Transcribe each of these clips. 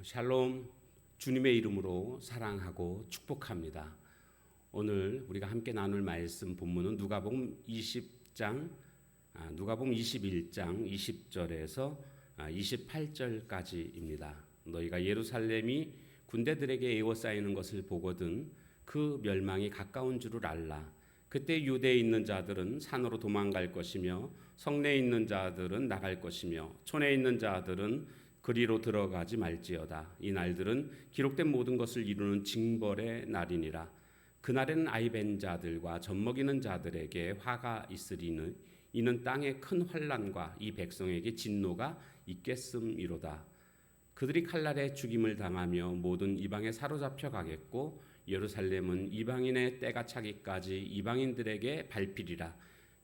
샬롬, 주님의 이름으로 사랑하고 축복합니다. 오늘 우리가 함께 나눌 말씀 본문은 누가복음 21장 20절에서 28절까지입니다. 너희가 예루살렘이 군대들에게 에워싸이는 것을 보거든 그 멸망이 가까운 줄을 알라. 그때 유대에 있는 자들은 산으로 도망갈 것이며 성내에 있는 자들은 나갈 것이며 촌에 있는 자들은 그리로 들어가지 말지어다. 이 날들은 기록된 모든 것을 이루는 징벌의 날이니라. 그날에는 아이벤 자들과 젖먹이는 자들에게 화가 있으리니 이는 땅에 큰 환난과 이 백성에게 진노가 있겠음이로다. 그들이 칼날에 죽임을 당하며 모든 이방에 사로잡혀 가겠고 예루살렘은 이방인의 때가 차기까지 이방인들에게 밟히리라.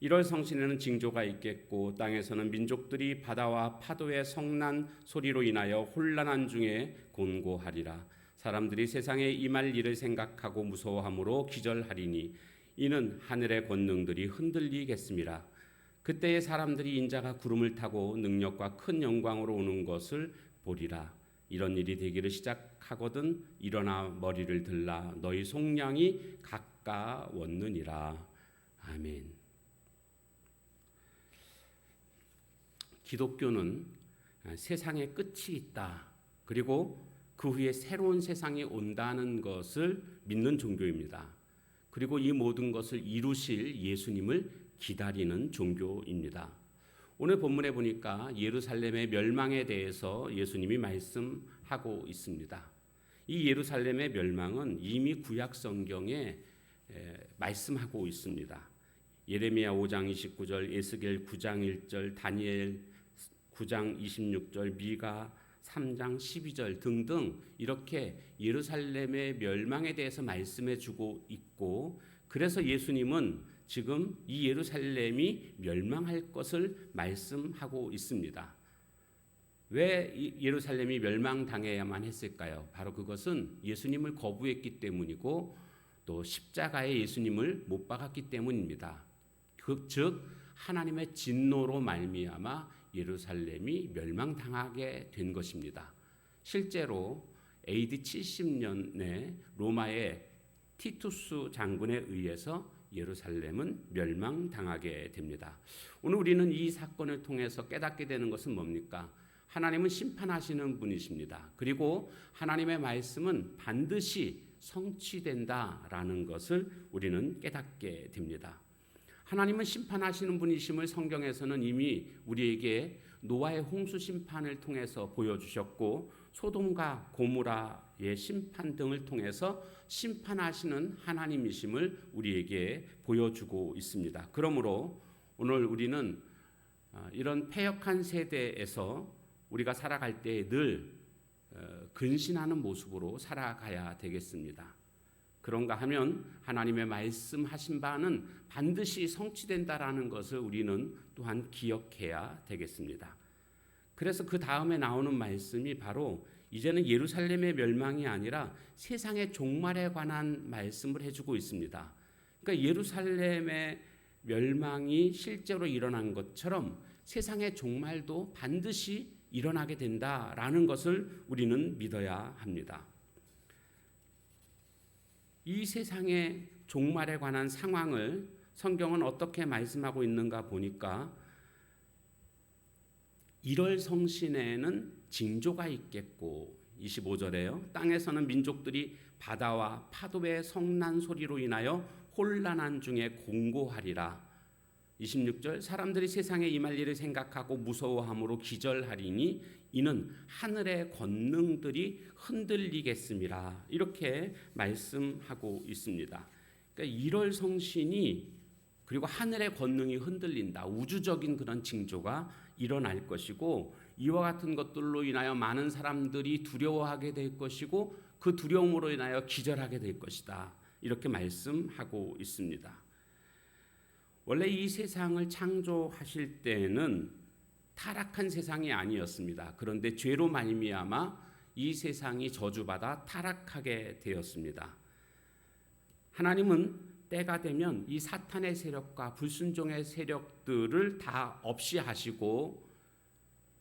1월 성신에는 징조가 있겠고 땅에서는 민족들이 바다와 파도의 성난 소리로 인하여 혼란한 중에 곤고하리라. 사람들이 세상에 임할 일을 생각하고 무서워함으로 기절하리니 이는 하늘의 권능들이 흔들리겠음이라. 그때의 사람들이 인자가 구름을 타고 능력과 큰 영광으로 오는 것을 보리라. 이런 일이 되기를 시작하거든 일어나 머리를 들라. 너희 속량이 가까웠느니라. 아멘. 기독교는 세상의 끝이 있다. 그리고 그 후에 새로운 세상이 온다는 것을 믿는 종교입니다. 그리고 이 모든 것을 이루실 예수님을 기다리는 종교입니다. 오늘 본문에 보니까 예루살렘의 멸망에 대해서 예수님이 말씀하고 있습니다. 이 예루살렘의 멸망은 이미 구약 성경에 말씀하고 있습니다. 예레미야 5장 29절, 에스겔 9장 1절, 다니엘 9장 26절, 미가 3장 12절 등등 이렇게 예루살렘의 멸망에 대해서 말씀해 주고 있고, 그래서 예수님은 지금 이 예루살렘이 멸망할 것을 말씀하고 있습니다. 왜 예루살렘이 멸망당해야만 했을까요? 바로 그것은 예수님을 거부했기 때문이고 또 십자가에 예수님을 못 박았기 때문입니다. 즉 하나님의 진노로 말미암아 예루살렘이 멸망당하게 된 것입니다. 실제로 AD 70년에 로마의 티투스 장군에 의해서 예루살렘은 멸망당하게 됩니다. 오늘 우리는 이 사건을 통해서 깨닫게 되는 것은 뭡니까? 하나님은 심판하시는 분이십니다. 그리고 하나님의 말씀은 반드시 성취된다라는 것을 우리는 깨닫게 됩니다. 하나님은 심판하시는 분이심을 성경에서는 이미 우리에게 노아의 홍수 심판을 통해서 보여주셨고, 소돔과 고모라의 심판 등을 통해서 심판하시는 하나님이심을 우리에게 보여주고 있습니다. 그러므로 오늘 우리는 이런 패역한 세대에서 우리가 살아갈 때 늘 근신하는 모습으로 살아가야 되겠습니다. 그런가 하면 하나님의 말씀하신 바는 반드시 성취된다라는 것을 우리는 또한 기억해야 되겠습니다. 그래서 그 다음에 나오는 말씀이 바로 이제는 예루살렘의 멸망이 아니라 세상의 종말에 관한 말씀을 해주고 있습니다. 그러니까 예루살렘의 멸망이 실제로 일어난 것처럼 세상의 종말도 반드시 일어나게 된다라는 것을 우리는 믿어야 합니다. 이 세상의 종말에 관한 상황을 성경은 어떻게 말씀하고 있는가 보니까 1월 성신에는 징조가 있겠고, 25절에요. 땅에서는 민족들이 바다와 파도의 성난 소리로 인하여 혼란한 중에 공고하리라. 26절, 사람들이 세상에 임할 일을 생각하고 무서워함으로 기절하리니 이는 하늘의 권능들이 흔들리겠음이라. 이렇게 말씀하고 있습니다. 그러니까 1월 성신이 그리고 하늘의 권능이 흔들린다. 우주적인 그런 징조가 일어날 것이고, 이와 같은 것들로 인하여 많은 사람들이 두려워하게 될 것이고 그 두려움으로 인하여 기절하게 될 것이다. 이렇게 말씀하고 있습니다. 원래 이 세상을 창조하실 때는 타락한 세상이 아니었습니다. 그런데 죄로 말미암아 이 세상이 저주받아 타락하게 되었습니다. 하나님은 때가 되면 이 사탄의 세력과 불순종의 세력들을 다 없이 하시고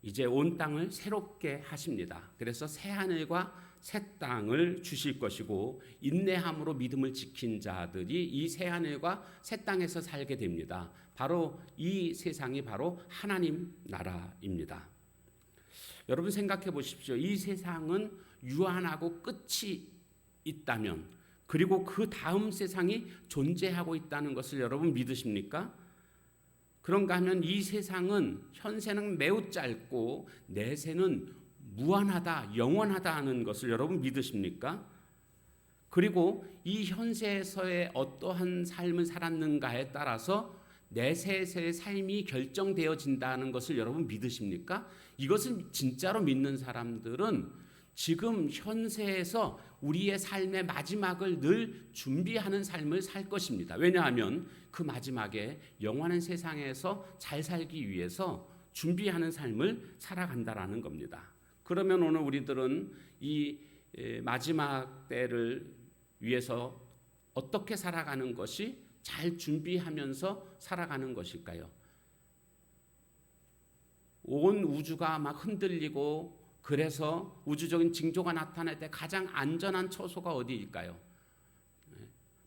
이제 온 땅을 새롭게 하십니다. 그래서 새 하늘과 새 땅을 주실 것이고 인내함으로 믿음을 지킨 자들이 이 새 하늘과 새 땅에서 살게 됩니다. 바로 이 세상이 바로 하나님 나라입니다. 여러분 생각해 보십시오. 이 세상은 유한하고 끝이 있다면, 그리고 그 다음 세상이 존재하고 있다는 것을 여러분 믿으십니까? 그런가 하면 이 세상은 현세는 매우 짧고 내세는 무한하다, 영원하다 하는 것을 여러분 믿으십니까? 그리고 이 현세에서의 어떠한 삶을 살았는가에 따라서 내세에서의 삶이 결정되어진다는 것을 여러분 믿으십니까? 이것을 진짜로 믿는 사람들은 지금 현세에서 우리의 삶의 마지막을 늘 준비하는 삶을 살 것입니다. 왜냐하면 그 마지막에 영원한 세상에서 잘 살기 위해서 준비하는 삶을 살아간다라는 겁니다. 그러면 오늘 우리들은 이 마지막 때를 위해서 어떻게 살아가는 것이 잘 준비하면서 살아가는 것일까요? 온 우주가 막 흔들리고 그래서 우주적인 징조가 나타날 때 가장 안전한 처소가 어디일까요?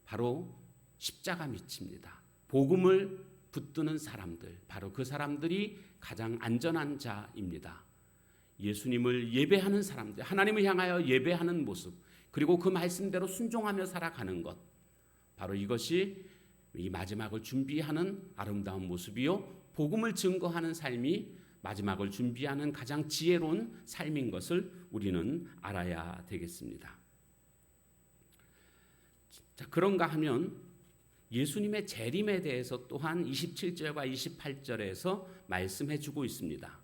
바로 십자가 밑입니다. 복음을 붙드는 사람들, 바로 그 사람들이 가장 안전한 자입니다. 예수님을 예배하는 사람들, 하나님을 향하여 예배하는 모습, 그리고 그 말씀대로 순종하며 살아가는 것, 바로 이것이 이 마지막을 준비하는 아름다운 모습이요, 복음을 증거하는 삶이 마지막을 준비하는 가장 지혜로운 삶인 것을 우리는 알아야 되겠습니다. 자, 그런가 하면 예수님의 재림에 대해서 또한 27절과 28절에서 말씀해 주고 있습니다.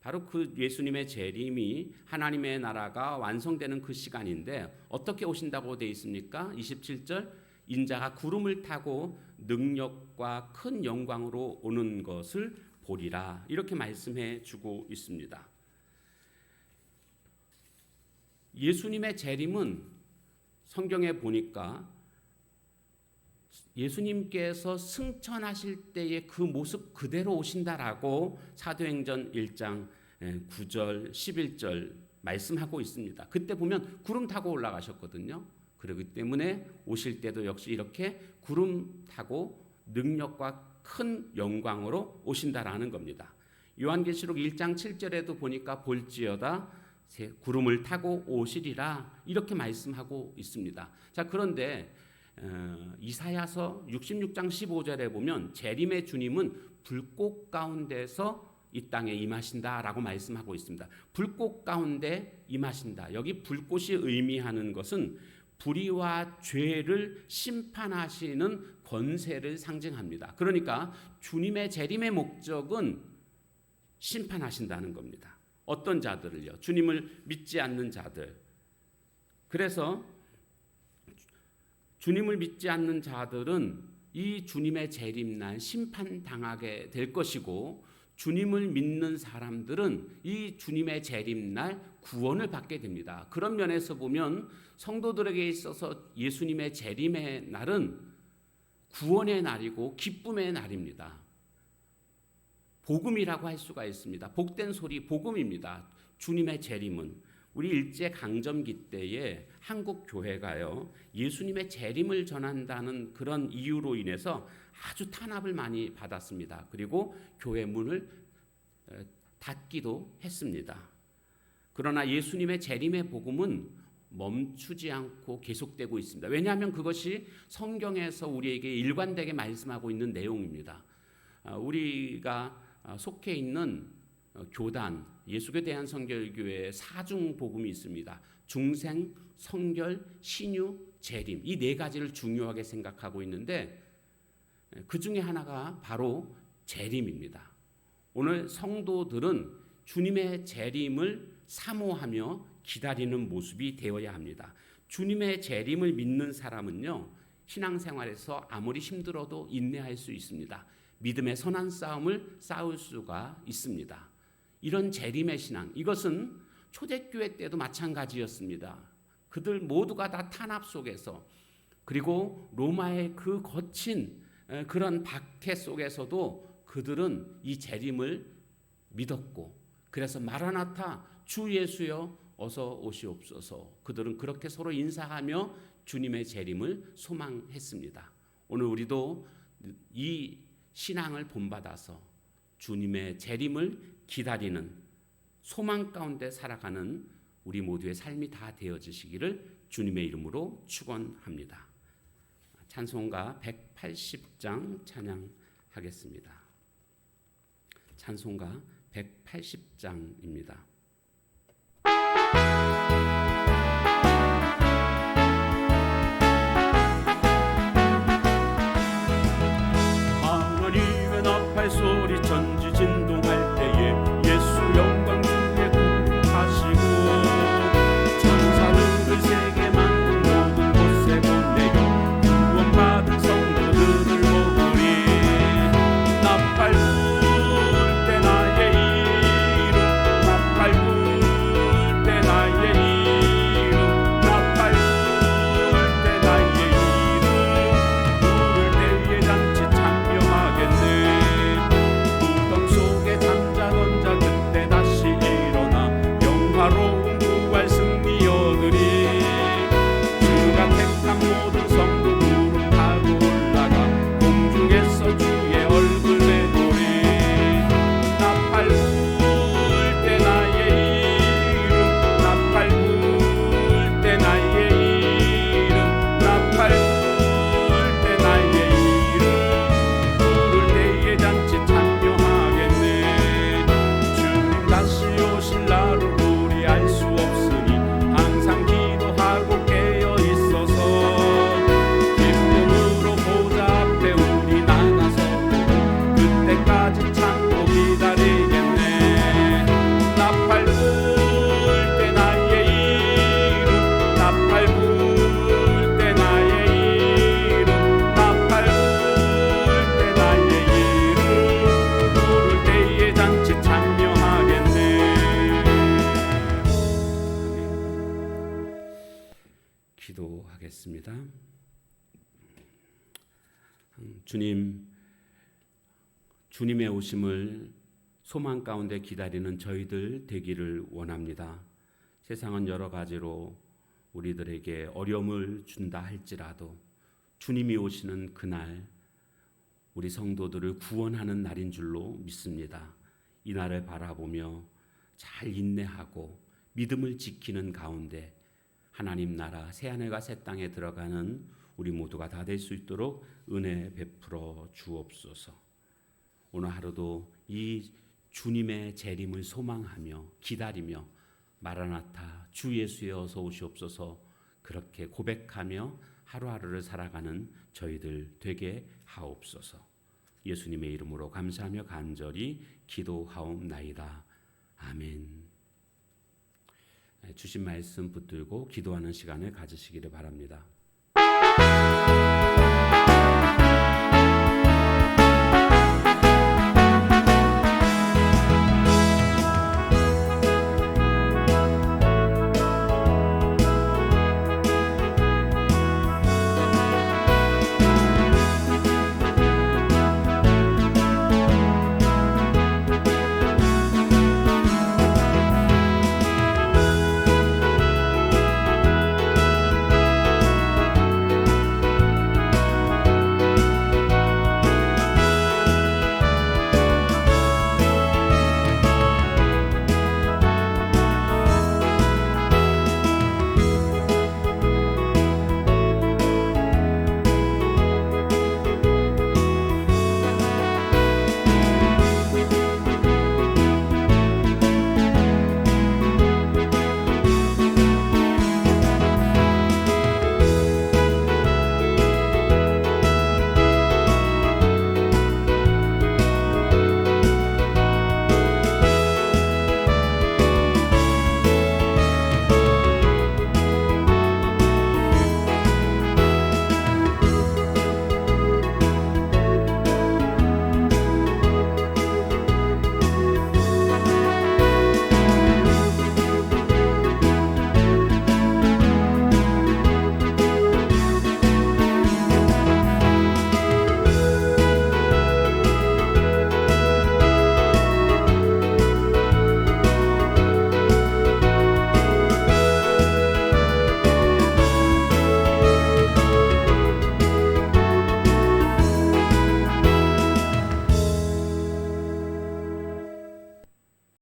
바로 그 예수님의 재림이 하나님의 나라가 완성되는 그 시간인데 어떻게 오신다고 되어 있습니까? 27절, 인자가 구름을 타고 능력과 큰 영광으로 오는 것을 보리라, 이렇게 말씀해 주고 있습니다. 예수님의 재림은 성경에 보니까 예수님께서 승천하실 때의 그 모습 그대로 오신다라고 사도행전 1장 9절 11절 말씀하고 있습니다. 그때 보면 구름 타고 올라가셨거든요. 그렇기 때문에 오실 때도 역시 이렇게 구름 타고 능력과 큰 영광으로 오신다라는 겁니다. 요한계시록 1장 7절에도 보니까 볼지어다 구름을 타고 오시리라, 이렇게 말씀하고 있습니다. 자, 그런데 이사야서 66장 15절에 보면 재림의 주님은 불꽃 가운데서 이 땅에 임하신다라고 말씀하고 있습니다. 불꽃 가운데 임하신다. 여기 불꽃이 의미하는 것은 불의와 죄를 심판하시는 권세를 상징합니다. 그러니까 주님의 재림의 목적은 심판하신다는 겁니다. 어떤 자들을요? 주님을 믿지 않는 자들. 그래서 주님을 믿지 않는 자들은 이 주님의 재림날 심판당하게 될 것이고, 주님을 믿는 사람들은 이 주님의 재림날 구원을 받게 됩니다. 그런 면에서 보면 성도들에게 있어서 예수님의 재림의 날은 구원의 날이고 기쁨의 날입니다. 복음이라고 할 수가 있습니다. 복된 소리, 복음입니다. 주님의 재림은 우리 일제 강점기 때에 한국 교회가요, 예수님의 재림을 전한다는 그런 이유로 인해서 아주 탄압을 많이 받았습니다. 그리고 교회 문을 닫기도 했습니다. 그러나 예수님의 재림의 복음은 멈추지 않고 계속되고 있습니다. 왜냐하면 그것이 성경에서 우리에게 일관되게 말씀하고 있는 내용입니다. 우리가 속해 있는 교단, 예수교 대한성결교회의 사중 복음이 있습니다. 중생, 성결, 신유, 재림, 이 네 가지를 중요하게 생각하고 있는데 그 중에 하나가 바로 재림입니다. 오늘 성도들은 주님의 재림을 사모하며 기다리는 모습이 되어야 합니다. 주님의 재림을 믿는 사람은요, 신앙생활에서 아무리 힘들어도 인내할 수 있습니다. 믿음의 선한 싸움을 싸울 수가 있습니다. 이런 재림의 신앙, 이것은 초대교회 때도 마찬가지였습니다. 그들 모두가 다 탄압 속에서, 그리고 로마의 그 거친 그런 박해 속에서도 그들은 이 재림을 믿었고, 그래서 마라나타 주 예수여 어서 오시옵소서. 그들은 그렇게 서로 인사하며 주님의 재림을 소망했습니다. 오늘 우리도 이 신앙을 본받아서 주님의 재림을 기다리는 소망 가운데 살아가는 우리 모두의 삶이 다 되어지시기를 주님의 이름으로 축원합니다. 찬송가 180장 찬양하겠습니다. 찬송가 180장입니다. 하나님의 나팔 소리 천지 진동할 때에 예수 영광 중에 구하시고 천사들을 세계 만든 모든 곳에 보내어 구원받은 성도들을 모으리. 나팔 불 때 나의 이름 나팔 불 때 나의 이름 나팔 불 때 나의 이름 부를 때에 잔치 참여하겠네. 무덤 속에 잠자던 자 그때 다시 일어나 영화로운 부활 승리 얻으리. 주가 택한 모든 성도 구름 타고 올라가 공중에서 주의 얼굴 내보리. 나팔 불 때 나의 이름 나팔 불 때 나의 이름 나팔 불 때 나의 이름 부를 때에 잔치 참여하겠네. 주님 다시 오실 날을 우리 알 수 없으니 항상 기도하고 깨어 있어서 기쁨으로 보좌 앞에 우리 나가서 보고 그때까지 참고 기다리겠네. 나팔 불 때 나의 이름 나팔 불 때 나의 이름 나팔 불 때 나의 이름 부를 때에 잔치 참여하겠네. 기도하겠습니다. 주님의 오심을 소망 가운데 기다리는 저희들 되기를 원합니다. 세상은 여러 가지로 우리들에게 어려움을 준다 할지라도 주님이 오시는 그날 우리 성도들을 구원하는 날인 줄로 믿습니다. 이 날을 바라보며 잘 인내하고 믿음을 지키는 가운데 하나님 나라 새하늘과 새 땅에 들어가는 우리 모두가 다 될 수 있도록 은혜 베풀어 주옵소서. 오늘 하루도 이 주님의 재림을 소망하며 기다리며 마라나타 주 예수여 어서 오시옵소서 그렇게 고백하며 하루하루를 살아가는 저희들 되게 하옵소서. 예수님의 이름으로 감사하며 간절히 기도하옵나이다. 아멘. 주신 말씀 붙들고 기도하는 시간을 가지시기를 바랍니다.